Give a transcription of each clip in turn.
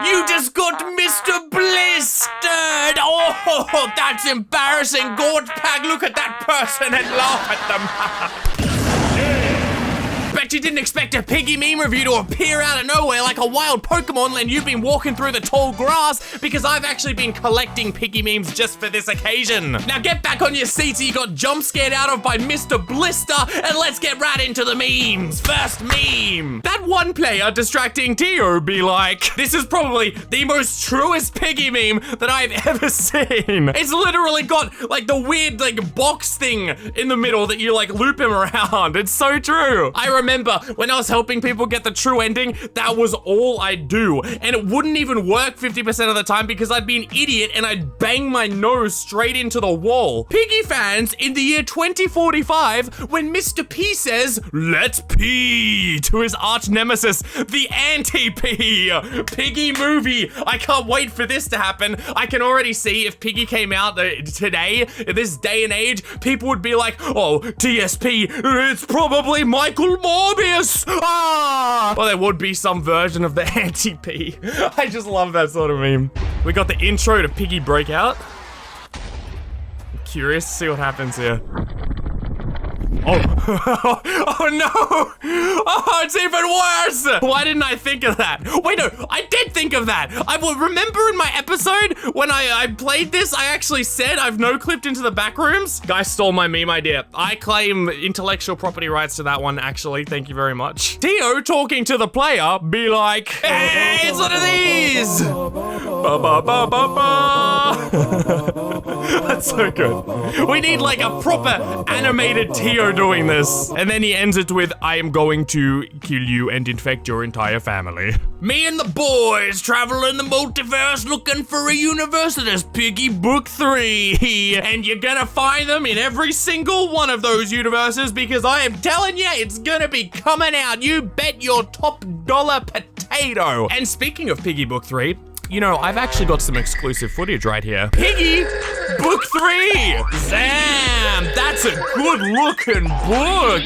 You just got Mr. Blistered! Oh, that's embarrassing. Gorge Pag, look at that person and laugh at them. Bet you didn't expect a Piggy meme review to appear out of nowhere like a wild Pokemon and you've been walking through the tall grass, because I've actually been collecting Piggy memes just for this occasion. Now get back on your seats you got jump scared out of by Mr. Blister, and let's get right into the memes. First meme. That one player distracting Tio be like, this is probably the most truest Piggy meme that I've ever seen. It's literally got like the weird like box thing in the middle that you like loop him around. It's so true. I remember when I was helping people get the true ending, that was all I'd do. And it wouldn't even work 50% of the time because I'd be an idiot and I'd bang my nose straight into the wall. Piggy fans, in the year 2045, when Mr. P says, let's pee, to his arch nemesis, the anti-P. Piggy movie. I can't wait for this to happen. I can already see if Piggy came out today, in this day and age, people would be like, oh, TSP, it's probably Michael Morbius! Ah! Well, there would be some version of the anti-P. I just love that sort of meme. We got the intro to Piggy Breakout. I'm curious to see what happens here. Oh. Oh no! Oh, it's even worse! Why didn't I think of that? Wait, no, I did think of that! I will remember in my episode when I played this, I actually said I've no-clipped into the back rooms. Guy stole my meme idea. I claim intellectual property rights to that one, actually. Thank you very much. Tio talking to the player be like, hey, it's one of these! Ba ba ba ba ba! That's so good. We need like a proper animated Tio doing this. And then he ends it with, I am going to kill you and infect your entire family. Me and the boys travel in the multiverse looking for a universe that has Piggy Book 3. And you're gonna find them in every single one of those universes because I am telling you, it's gonna be coming out. You bet your top dollar potato. And speaking of Piggy Book 3, you know, I've actually got some exclusive footage right here. Piggy Book 3! Damn, that's a good looking book.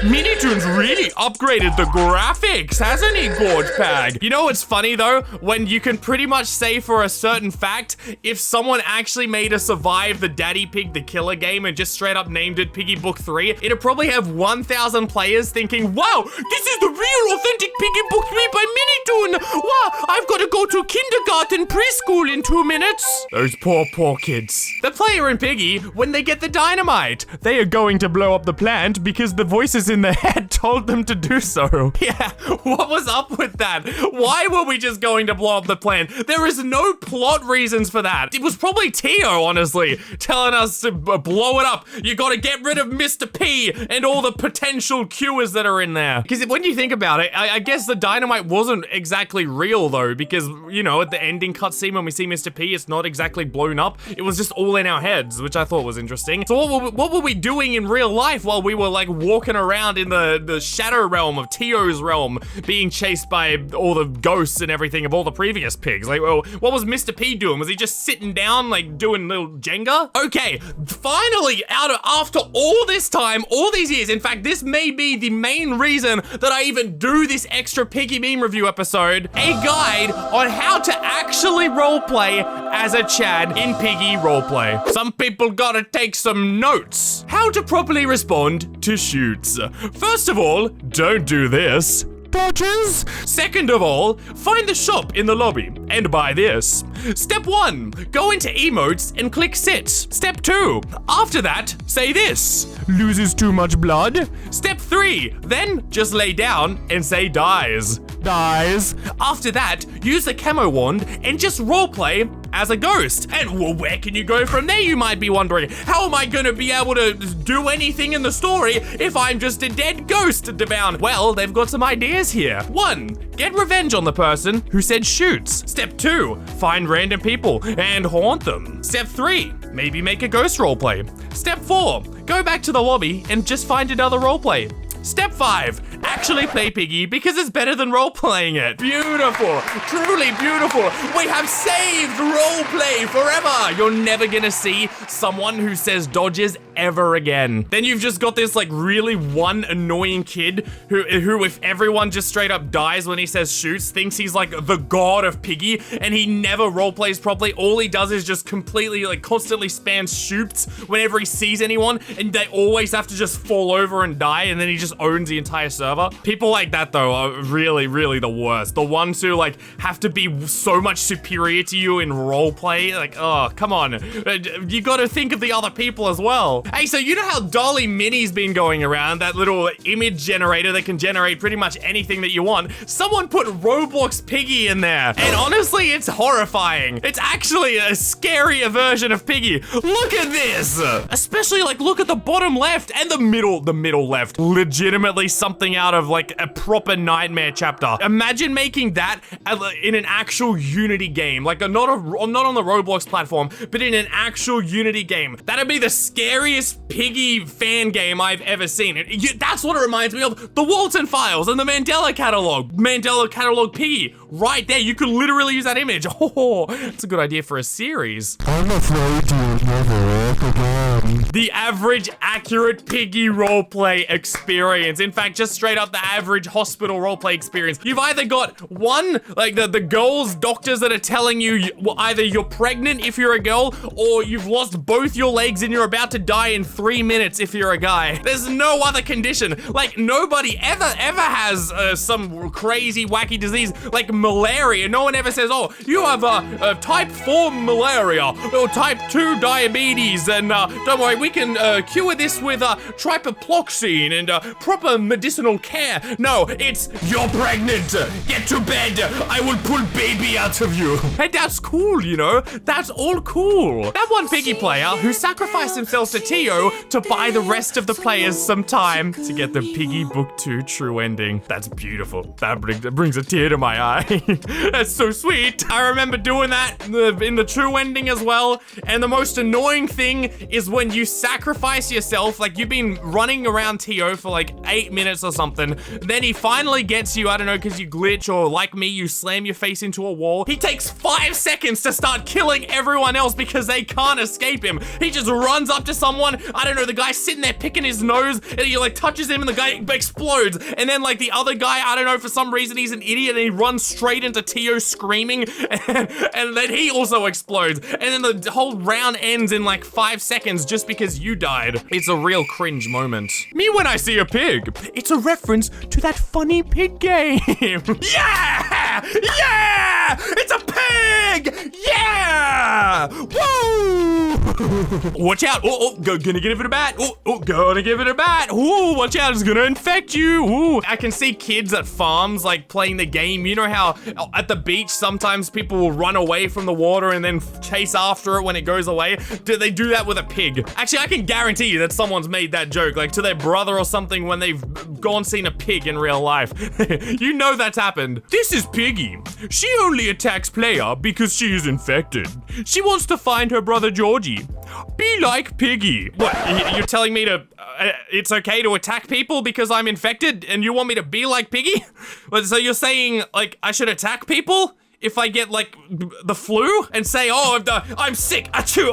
Minitoon's really upgraded the graphics, hasn't he, Gorge Pag? You know what's funny though? When you can pretty much say for a certain fact, if someone actually made a Survive the Daddy Pig the Killer game and just straight up named it Piggy Book 3, it'd probably have 1,000 players thinking, wow, this is the real authentic Piggy Book 3 by Minitoon. Wow, I've got to go to kindergarten preschool in 2 minutes. Those poor kids. The player and Piggy, when they get the dynamite, they are going to blow up the plant because the voices in their head told them to do so. Yeah, what was up with that? Why were we just going to blow up the plant? There is no plot reasons for that. It was probably Tio, honestly, telling us to blow it up. You gotta get rid of Mr. P and all the potential cures that are in there. Because when you think about it, I guess the dynamite wasn't exactly real though, because, you know, at the ending cutscene when we see Mr. P, it's not exactly blown up. It was just all in our heads, which I thought was interesting. So what were we doing in real life while we were like walking around in the shadow realm of Tio's realm, being chased by all the ghosts and everything of all the previous pigs? Like, well, what was Mr. P doing? Was he just sitting down, like doing little Jenga? Okay, finally, after all this time, all these years, in fact, this may be the main reason that I even do this extra Piggy meme review episode, a guide on how to actually roleplay as a Chad in Piggy roleplay. Some people gotta take some notes. How to properly respond to shoots. First of all, don't do this. Dodges. Second of all, find the shop in the lobby and buy this. Step 1, go into emotes and click sit. Step 2, after that, say this. Loses too much blood. Step 3, then just lay down and say dies. Dies. After that, use the camo wand and just roleplay as a ghost. And well, where can you go from there, you might be wondering? How am I gonna be able to do anything in the story if I'm just a dead ghost down? Well, they've got some ideas here. 1, get revenge on the person who said shoots. Step 2, find random people and haunt them. Step 3, maybe make a ghost roleplay. Step 4, go back to the lobby and just find another roleplay. Step 5, actually play Piggy because it's better than role-playing it. Beautiful, truly beautiful. We have saved roleplay forever. You're never gonna see someone who says dodges ever again. Then you've just got this like really one annoying kid who if everyone just straight up dies when he says shoots, thinks he's like the god of Piggy, and he never roleplays properly. All he does is just completely like constantly spams shoots whenever he sees anyone, and they always have to just fall over and die, and then he just owns the entire server. People like that though are really, really the worst. The ones who like have to be so much superior to you in roleplay. Like, oh, come on. You gotta think of the other people as well. Hey, so you know how Dolly Mini's been going around, that little image generator that can generate pretty much anything that you want? Someone put Roblox Piggy in there, and honestly, it's horrifying. It's actually a scarier version of Piggy. Look at this! Especially like, look at the bottom left and the middle left. Legitimately something out of like a proper nightmare chapter. Imagine making that in an actual Unity game, like not on the Roblox platform, but in an actual Unity game. That'd be the scariest Piggy fan game I've ever seen. That's what it reminds me of. The Walton Files and the Mandela Catalog Piggy. Right there, you could literally use that image. Oh, it's a good idea for a series. I'm afraid you'll never work again. The average accurate Piggy roleplay experience. In fact, just straight up the average hospital roleplay experience. You've either got one, like the girls' doctors that are telling you either you're pregnant if you're a girl, or you've lost both your legs and you're about to die in 3 minutes if you're a guy. There's no other condition. Like, nobody ever has some crazy wacky disease like malaria. No one ever says, oh, you have type 4 malaria or type 2 diabetes, and don't worry, we can cure this with tripoploxine and proper medicinal care. No, it's, you're pregnant. Get to bed. I will pull baby out of you. Hey, that's cool, you know? That's all cool. That one Piggy player who sacrificed himself to Tio to buy the rest of the players some time to get the Piggy Book 2 true ending. That's beautiful. That brings a tear to my eye. That's so sweet. I remember doing that in the true ending as well. And the most annoying thing is when you sacrifice yourself, like you've been running around Tio for like 8 minutes or something. Then he finally gets you, I don't know, because you glitch, or like me, you slam your face into a wall. He takes 5 seconds to start killing everyone else because they can't escape him. He just runs up to someone, I don't know, the guy's sitting there picking his nose, and he like touches him and the guy explodes. And then like the other guy, I don't know, for some reason he's an idiot and he runs straight into Tio screaming, and then he also explodes. And then the whole round ends in like 5 seconds just because you died. It's a real cringe moment. Me when I see a pig. It's a reference to that funny pig game. Yeah! Yeah! It's a pig! Yeah! Woo! Watch out. Oh, gonna give it a bat. Oh, gonna give it a bat. Oh, watch out. It's gonna infect you. Ooh. I can see kids at farms like playing the game. You know how at the beach sometimes people will run away from the water and then chase after it when it goes away? Do they do that with a pig? Actually, I can guarantee you that someone's made that joke, like to their brother or something, when they've gone seen a pig in real life. You know that's happened. This is Piggy. She only attacks player because she is infected. She wants to find her brother Georgie. Be like Piggy. What, you're telling me to, it's okay to attack people because I'm infected and you want me to be like Piggy? So you're saying, like, I should attack people if I get like the flu and say, oh, I'm sick, achoo,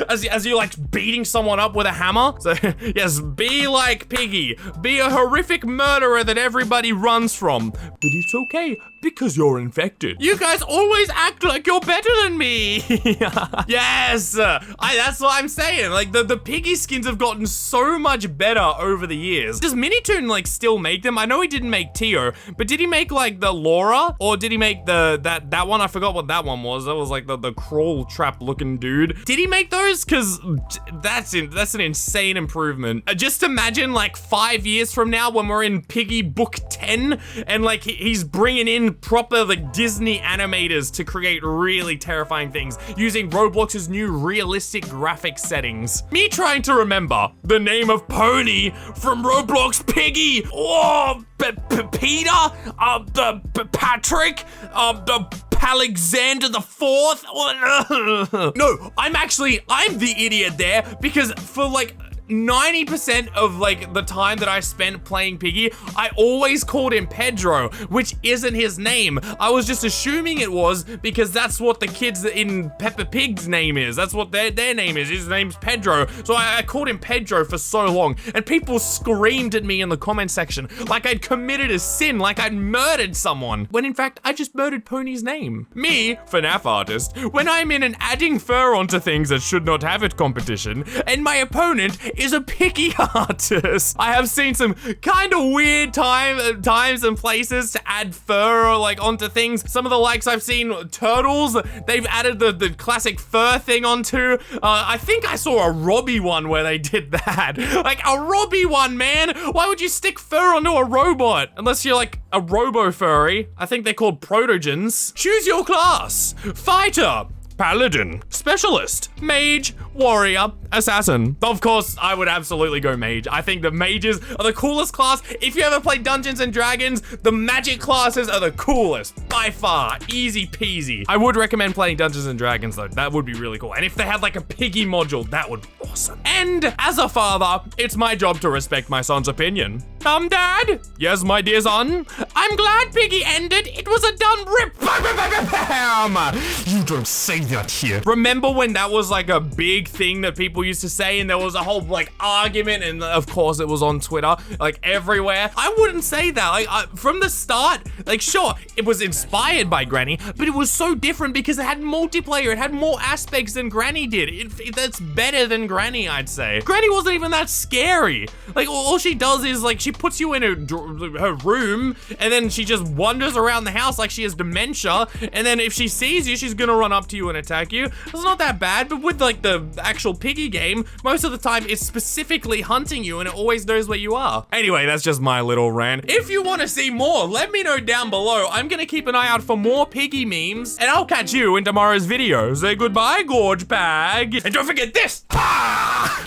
as you like beating someone up with a hammer? So yes, be like Piggy. Be a horrific murderer that everybody runs from. But it's okay because you're infected. You guys always act like you're better than me. Yes, that's what I'm saying. Like the Piggy skins have gotten so much better over the years. Does Minitoon like still make them? I know he didn't make Tio, but did he make like the Laura, or did he make that one? I forgot what that one was. That was like the crawl trap looking dude. Did he make those? Cause that's an insane improvement. Just imagine like 5 years from now when we're in Piggy Book 10 and like he's bringing in proper like Disney animators to create really terrifying things using Roblox's new realistic graphic settings. Me trying to remember the name of Pony from Roblox Piggy. Oh, Peter, Patrick, Alexander the Fourth. No, I'm the idiot there because for like 90% of like the time that I spent playing Piggy, I always called him Pedro, which isn't his name. I was just assuming it was because that's what the kids in Peppa Pig's name is. That's what their name is. His name's Pedro. So I called him Pedro for so long, and people screamed at me in the comment section like I'd committed a sin, like I'd murdered someone, when in fact I just murdered Pony's name. Me, FNAF artist, when I'm in an adding fur onto things that should not have it competition, and my opponent is a Piggy artist. I have seen some kind of weird times and places to add fur or like onto things. Some of the likes I've seen, turtles, they've added the classic fur thing onto. I think I saw a Robbie one where they did that. Like a Robbie one, man. Why would you stick fur onto a robot? Unless you're like a robo-furry. I think they're called protogens. Choose your class. Fighter. Paladin, Specialist, Mage, Warrior, Assassin. Of course, I would absolutely go Mage. I think the mages are the coolest class. If you ever play Dungeons and Dragons, the magic classes are the coolest, by far. Easy peasy. I would recommend playing Dungeons and Dragons though. That would be really cool. And if they had like a Piggy module, that would be awesome. And as a father, it's my job to respect my son's opinion. Dad? Yes, my dear son? I'm glad Piggy ended. It was a done rip. You don't say that here. Remember when that was like a big thing that people used to say, and there was a whole like argument, and of course it was on Twitter, like everywhere. I wouldn't say that. Like from the start, like sure, it was inspired by Granny, but it was so different because it had multiplayer. It had more aspects than Granny did. That's better than Granny, I'd say. Granny wasn't even that scary. Like all she does is like she puts you in her room, and then she just wanders around the house like she has dementia, and then if she sees you, she's gonna run up to you and attack you. It's not that bad, but with like the actual Piggy game, most of the time it's specifically hunting you and it always knows where you are. Anyway, that's just my little rant. If you want to see more, let me know down below. I'm gonna keep an eye out for more Piggy memes, and I'll catch you in tomorrow's video. Say goodbye, Gorge Bag. And don't forget this!